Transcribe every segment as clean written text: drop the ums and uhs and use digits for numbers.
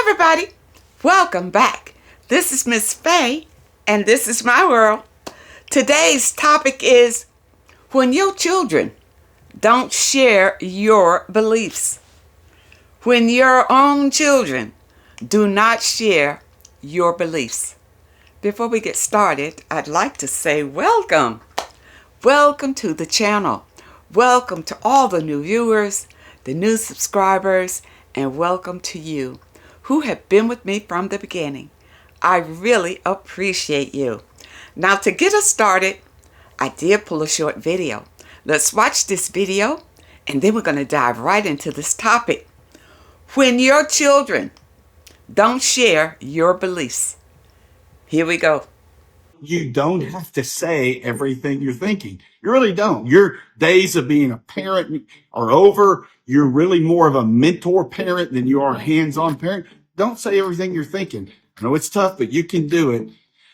everybody, welcome back. This is Miss Faye, and this is my world. Today's topic is when your children don't share your beliefs. When your own children do not share your beliefs. Before we get started, I'd like to say welcome. Welcome to the channel. Welcome to all the new viewers, the new subscribers, and welcome to you who have been with me from the beginning. I really appreciate you. Now, to get us started, I did pull a short video. Let's watch this video, and then we're going to dive right into this topic. When your children don't share your beliefs. Here we go. You don't have to say everything you're thinking. You really don't. Your days of being a parent are over. You're really more of a mentor parent than you are a hands-on parent. Don't say everything you're thinking. I know it's tough, but you can do it.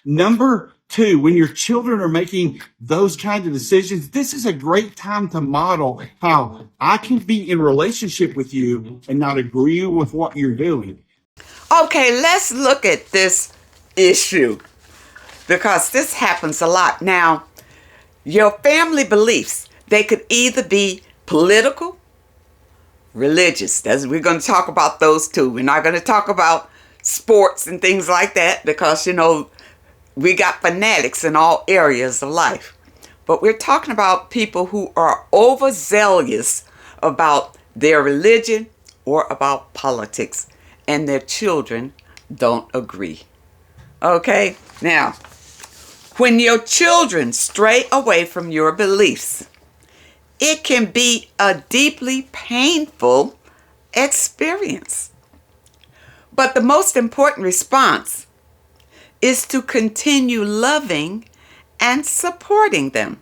Number two, when your children are making those kinds of decisions, this is a great time to model how I can be in relationship with you and not agree with what you're doing. Okay, let's look at this issue because this happens a lot. Now, your family beliefs, they could either be political, religious. We're going to talk about those two. We're not going to talk about sports and things like that because, we got fanatics in all areas of life. But we're talking about people who are overzealous about their religion or about politics, and their children don't agree. Okay? Now, when your children stray away from your beliefs, it can be a deeply painful experience. But the most important response is to continue loving and supporting them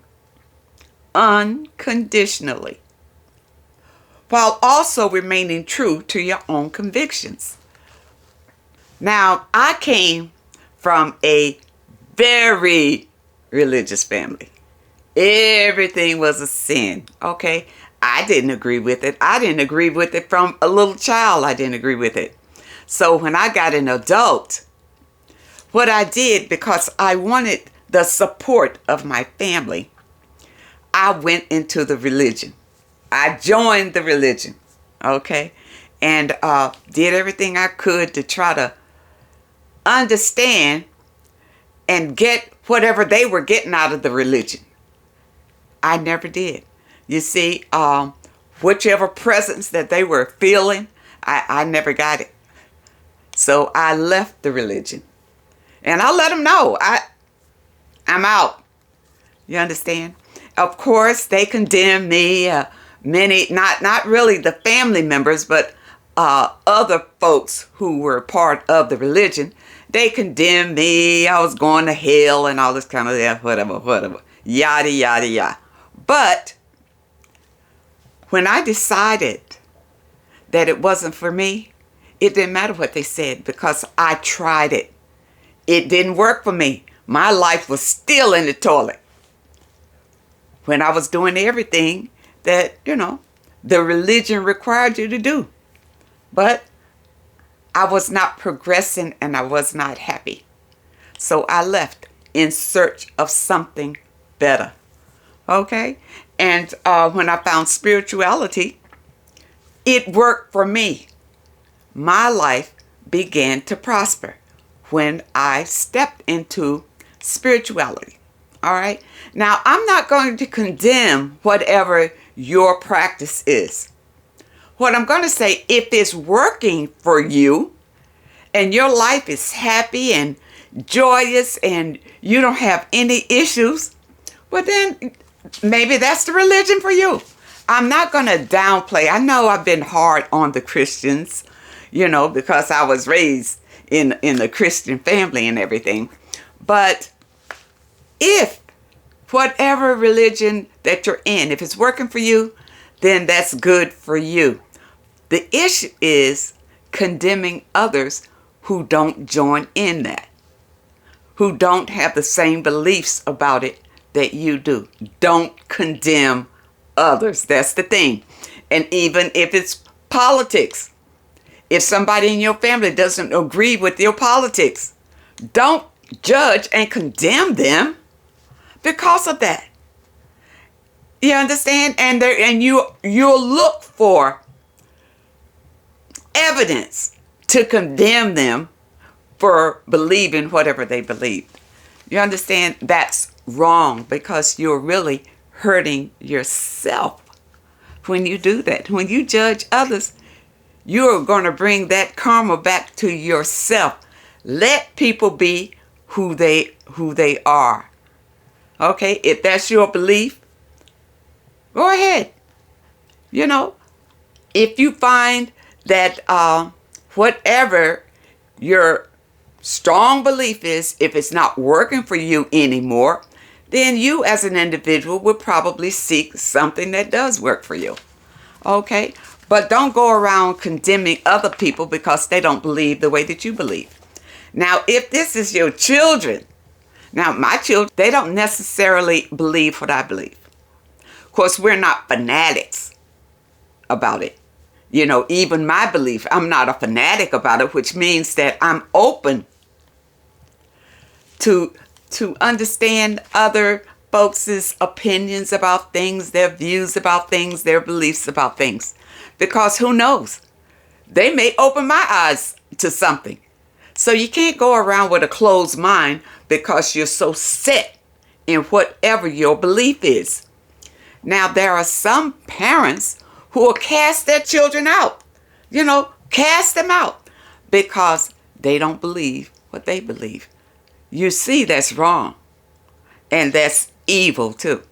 unconditionally, while also remaining true to your own convictions. Now, I came from a very religious family. Everything was a sin, okay? I didn't agree with it. I didn't agree with it from a little child. I didn't agree with it. So when I got an adult, what I did, because I wanted the support of my family, I went into the religion. I joined the religion, okay? And did everything I could to try to understand and get whatever they were getting out of the religion. I never did. You see, whichever presence that they were feeling, I never got it. So I left the religion. And I let them know, I'm out. You understand? Of course, they condemned me. Many, not really the family members, but other folks who were part of the religion, they condemned me. I was going to hell and all this kind of that, whatever, yada, yada, yada. But when I decided that it wasn't for me, it didn't matter what they said because I tried it. It didn't work for me. My life was still in the toilet when I was doing everything that, the religion required you to do. But I was not progressing and I was not happy. So I left in search of something better. Okay? And when I found spirituality, it worked for me. My life began to prosper when I stepped into spirituality. All right? Now, I'm not going to condemn whatever your practice is. What I'm going to say, if it's working for you and your life is happy and joyous and you don't have any issues, well then maybe that's the religion for you. I'm not going to downplay. I know I've been hard on the Christians, because I was raised in the Christian family and everything. But if whatever religion that you're in, if it's working for you, then that's good for you. The issue is condemning others who don't join in that, who don't have the same beliefs about it that you do. Don't condemn others. That's the thing. And even if it's politics, if somebody in your family doesn't agree with your politics, don't judge and condemn them because of that. You understand? And you'll look for evidence to condemn them for believing whatever they believe. You understand? That's wrong, because you're really hurting yourself when you do that. When you judge others, you're going to bring that karma back to yourself. Let people be who they are. Okay? If that's your belief, go ahead. You know, if you find that whatever your strong belief is, if it's not working for you anymore, then you as an individual would probably seek something that does work for you. Okay? But don't go around condemning other people because they don't believe the way that you believe. Now, if this is your children, now my children, they don't necessarily believe what I believe. Of course, we're not fanatics about it. You know, even my belief, I'm not a fanatic about it, which means that I'm open to understand other folks' opinions about things, their views about things, their beliefs about things. Because who knows? They may open my eyes to something. So you can't go around with a closed mind because you're so set in whatever your belief is. Now, there are some parents who will cast their children out. You know, cast them out because they don't believe what they believe. You see, that's wrong. And that's evil too.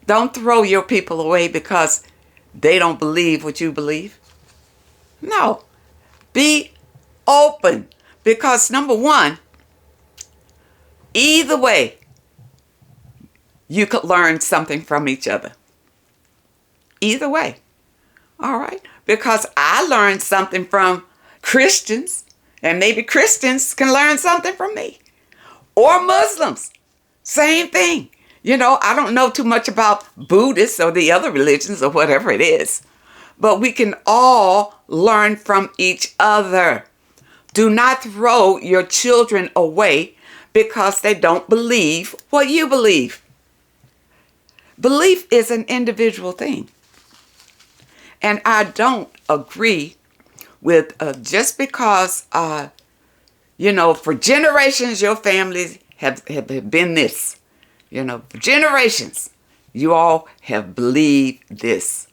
Don't throw your people away because they don't believe what you believe. No. Be open. Because number one, either way, you could learn something from each other. Either way. All right? Because I learned something from Christians, and maybe Christians can learn something from me. Or Muslims. Same thing. You know, I don't know too much about Buddhists or the other religions or whatever it is. But we can all learn from each other. Do not throw your children away because they don't believe what you believe. Belief is an individual thing. And I don't agree with just because, you know, for generations your families have been this. You know, for generations you all have believed this.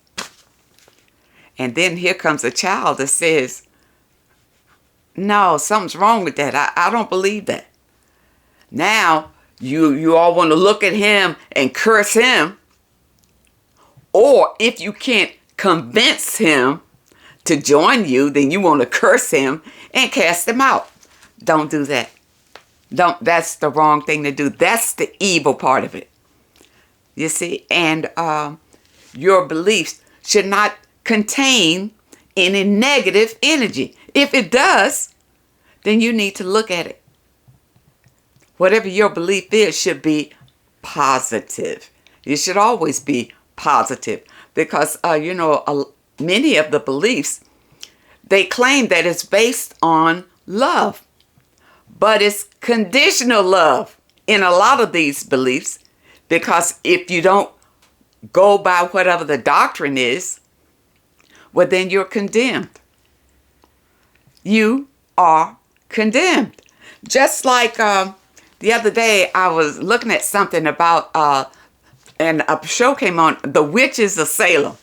And then here comes a child that says, no, something's wrong with that. I don't believe that. Now you all want to look at him and curse him. Or if you can't convince him to join you, then you want to curse him and cast him out. Don't do that. That's the wrong thing to do. That's the evil part of it. You see? And your beliefs should not contain any negative energy. If it does, then you need to look at it. Whatever your belief is should be positive. It should always be positive. Because, you know, many of the beliefs, they claim that it's based on love. But it's conditional love in a lot of these beliefs. Because if you don't go by whatever the doctrine is, well, then you're condemned. You are condemned. Just like the other day, I was looking at something about, and a show came on, The Witches of Salem.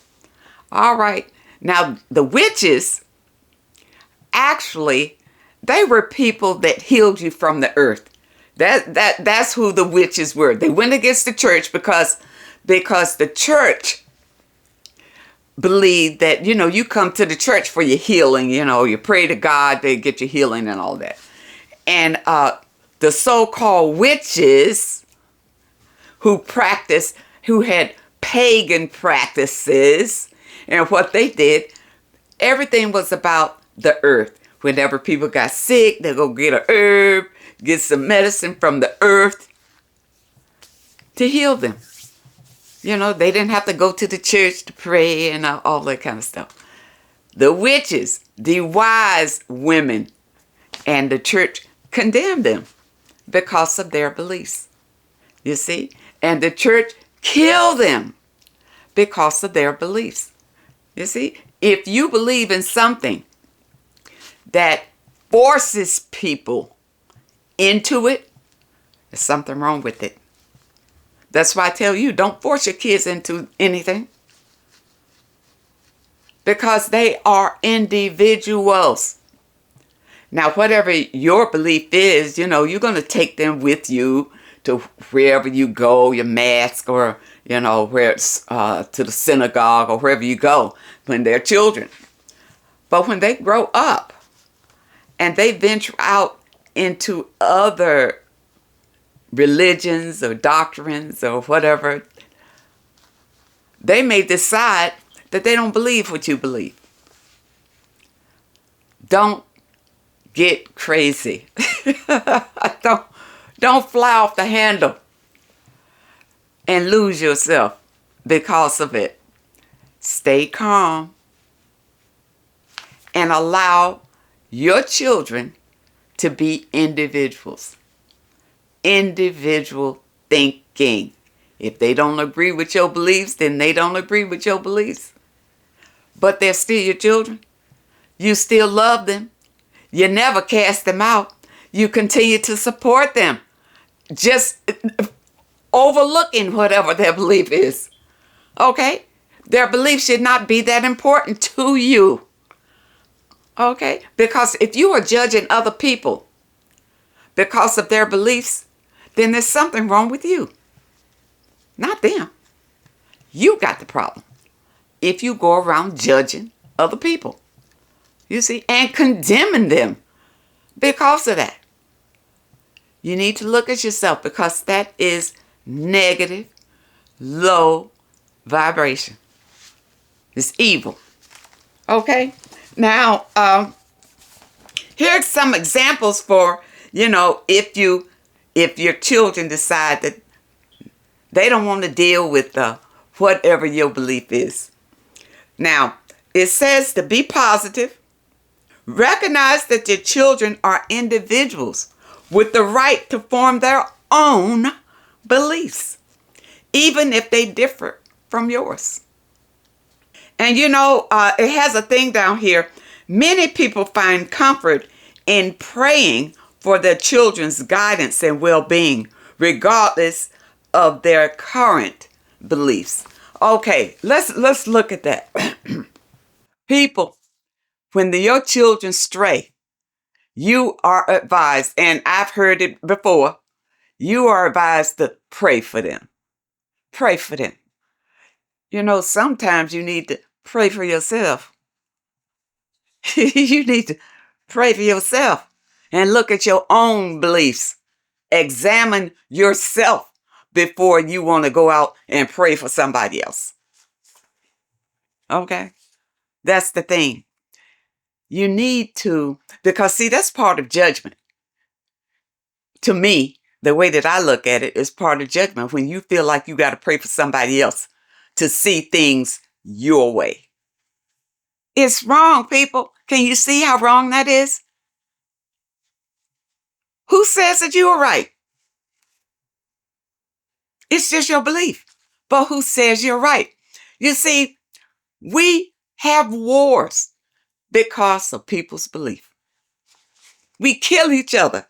All right. Now, the witches, actually, they were people that healed you from the earth. That's who the witches were. They went against the church because the church believed that, you know, you come to the church for your healing. You know, you pray to God, they get your healing and all that. And the so-called witches who had pagan practices, and what they did, everything was about the earth. Whenever people got sick, they go get a herb, get some medicine from the earth to heal them. You know, they didn't have to go to the church to pray and all that kind of stuff. The witches, the wise women, and the church condemned them because of their beliefs. You see? And the church killed them because of their beliefs. You see? If you believe in something that forces people into it, there's something wrong with it. That's why I tell you, don't force your kids into anything. Because they are individuals. Now, whatever your belief is, you're going to take them with you to wherever you go, your mask, or, where it's to the synagogue or wherever you go when they're children. But when they grow up and they venture out into other religions or doctrines or whatever, they may decide that they don't believe what you believe. Don't get crazy. Don't fly off the handle and lose yourself because of it. Stay calm and allow your children to be individuals. Individual thinking. If they don't agree with your beliefs, then they don't agree with your beliefs. But they're still your children. You still love them. You never cast them out. You continue to support them. Just overlooking whatever their belief is. Okay? Their belief should not be that important to you. Okay? Because if you are judging other people because of their beliefs, then there's something wrong with you. Not them. You got the problem. If you go around judging other people, you see, and condemning them because of that. You need to look at yourself because that is negative, low vibration. It's evil. Okay? Now, here's some examples for, if your children decide that they don't want to deal with whatever your belief is. Now, it says to be positive. Recognize that your children are individuals with the right to form their own beliefs, even if they differ from yours. And it has a thing down here. Many people find comfort in praying for their children's guidance and well-being, regardless of their current beliefs. Okay, let's look at that. People, when your children stray, you are advised, and I've heard it before, you are advised to pray for them. Pray for them. Sometimes you need to pray for yourself. You need to pray for yourself and look at your own beliefs. Examine yourself before you want to go out and pray for somebody else. Okay? That's the thing. You need to, because see, that's part of judgment. To me, the way that I look at it is part of judgment when you feel like you got to pray for somebody else to see things your way. It's wrong, people. Can you see how wrong that is? Who says that you are right? It's just your belief. But who says you're right? You see, we have wars because of people's belief. We kill each other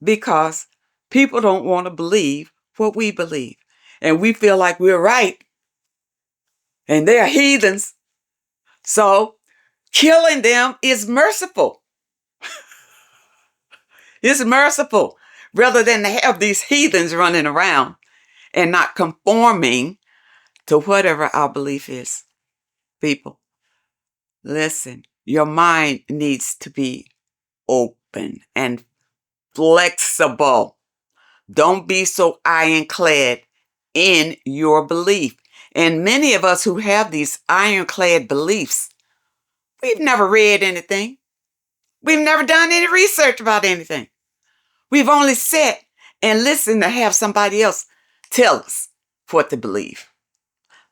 because people don't want to believe what we believe. And we feel like we're right. And they're heathens. So killing them is merciful. It's merciful rather than to have these heathens running around and not conforming to whatever our belief is. People, listen, your mind needs to be open and flexible. Don't be so ironclad in your belief. And many of us who have these ironclad beliefs, we've never read anything. We've never done any research about anything. We've only sat and listened to have somebody else tell us what to believe.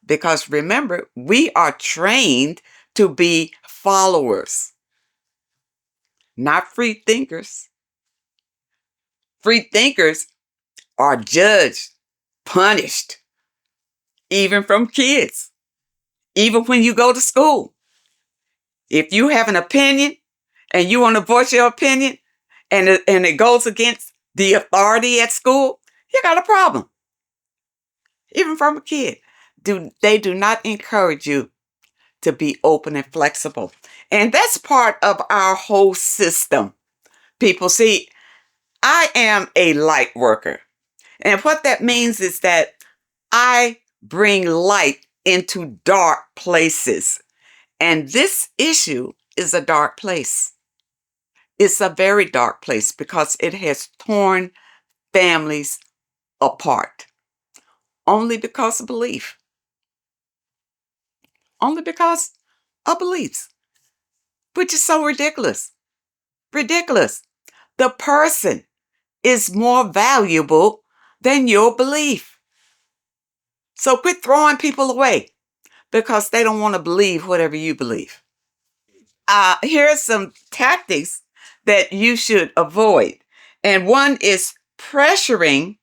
Because remember, we are trained to be followers, not free thinkers. Free thinkers are judged, punished, even from kids, even when you go to school. If you have an opinion and you want to voice your opinion and it goes against the authority at school, you got a problem. Even from a kid. They do not encourage you to be open and flexible. And that's part of our whole system. People see, I am a light worker. And what that means is that I bring light into dark places. And this issue is a dark place. It's a very dark place because it has torn families apart. Only because of belief. Only because of beliefs. Which is so ridiculous. Ridiculous. The person is more valuable than your belief. So quit throwing people away because they don't want to believe whatever you believe. Here are some tactics that you should avoid. And one is pressuring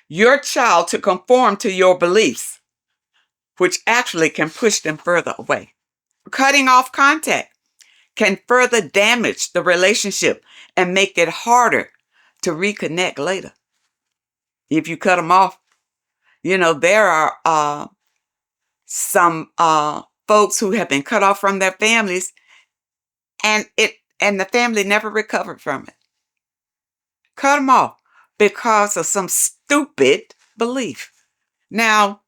your child to conform to your beliefs, which actually can push them further away. Cutting off contact can further damage the relationship and make it harder to reconnect later. If you cut them off, there are some folks who have been cut off from their families and the family never recovered from it. Cut them off because of some stupid belief. Now,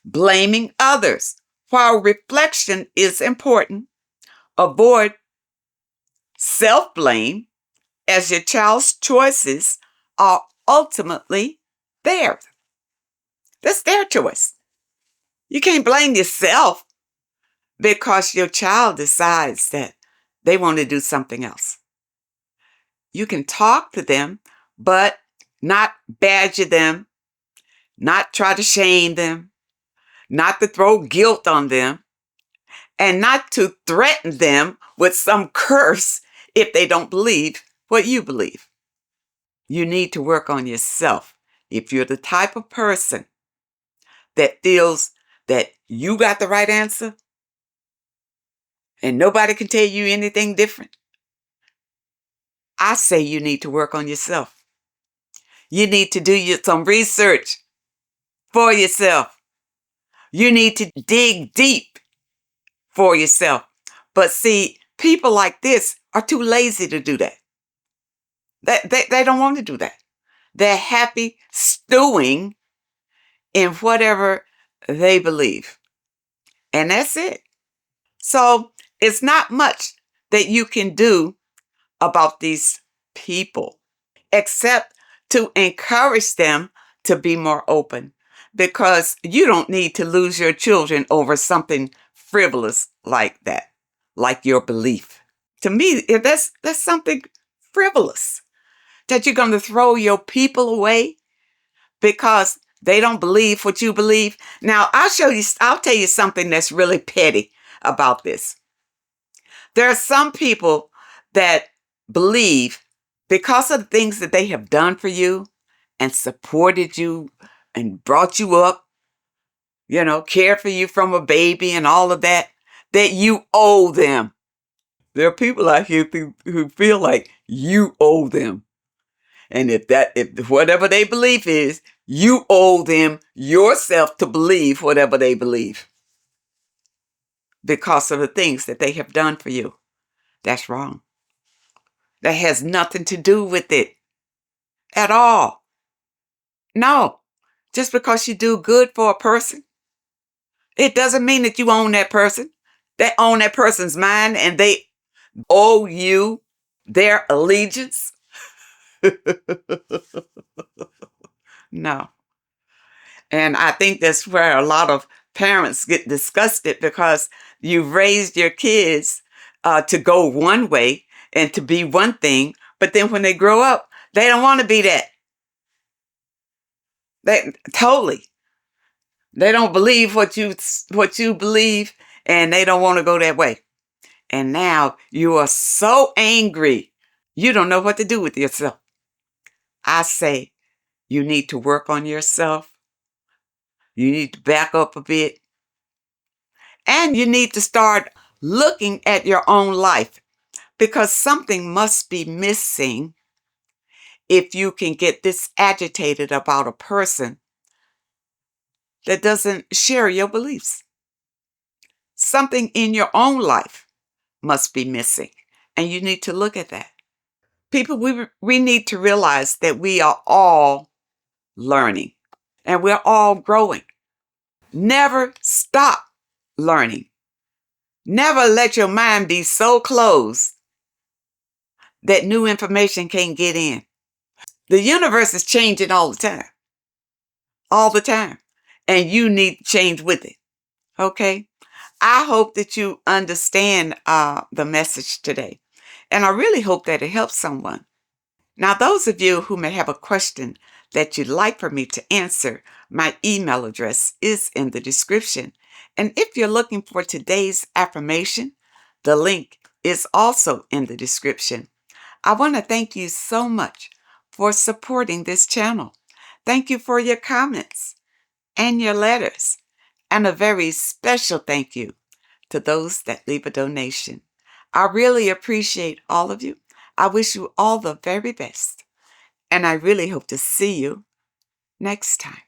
blaming others. While reflection is important, avoid self-blame as your child's choices are ultimately theirs. That's their choice. You can't blame yourself because your child decides that they want to do something else. You can talk to them, but not badger them, not try to shame them, not to throw guilt on them, and not to threaten them with some curse if they don't believe what you believe. You need to work on yourself. If you're the type of person that feels that you got the right answer and nobody can tell you anything different, I say you need to work on yourself. You need to do some research for yourself. You need to dig deep for yourself. But see, people like this are too lazy to do that. They don't want to do that. They're happy stewing in whatever they believe. And that's it. So it's not much that you can do about these people except to encourage them to be more open, because you don't need to lose your children over something frivolous like that, like your belief. To me, that's something frivolous, that you're going to throw your people away because they don't believe what you believe. Now, I'll tell you something that's really petty about this. There are some people that believe because of the things that they have done for you and supported you and brought you up, cared for you from a baby and all of that, that you owe them. There are people out here who feel like you owe them. And if whatever they believe is, you owe them yourself to believe whatever they believe because of the things that they have done for you. That's wrong. That has nothing to do with it at all. No. Just because you do good for a person, it doesn't mean that you own that person. They own that person's mind and they owe you their allegiance. No. And I think that's where a lot of parents get disgusted, because you've raised your kids to go one way and to be one thing, but then when they grow up, they don't want to be that. They don't believe what you believe, and they don't want to go that way. And now you are so angry, you don't know what to do with yourself. I say you need to work on yourself. You need to back up a bit. And you need to start looking at your own life, because something must be missing if you can get this agitated about a person that doesn't share your beliefs. Something in your own life must be missing, and you need to look at that. People, we need to realize that we are all learning and we're all growing. Never stop learning. Never let your mind be so closed that new information can't get in. The universe is changing all the time. All the time. And you need to change with it. Okay? I hope that you understand the message today. And I really hope that it helps someone. Now, those of you who may have a question that you'd like for me to answer, my email address is in the description. And if you're looking for today's affirmation, the link is also in the description. I want to thank you so much for supporting this channel. Thank you for your comments and your letters. And a very special thank you to those that leave a donation. I really appreciate all of you. I wish you all the very best. And I really hope to see you next time.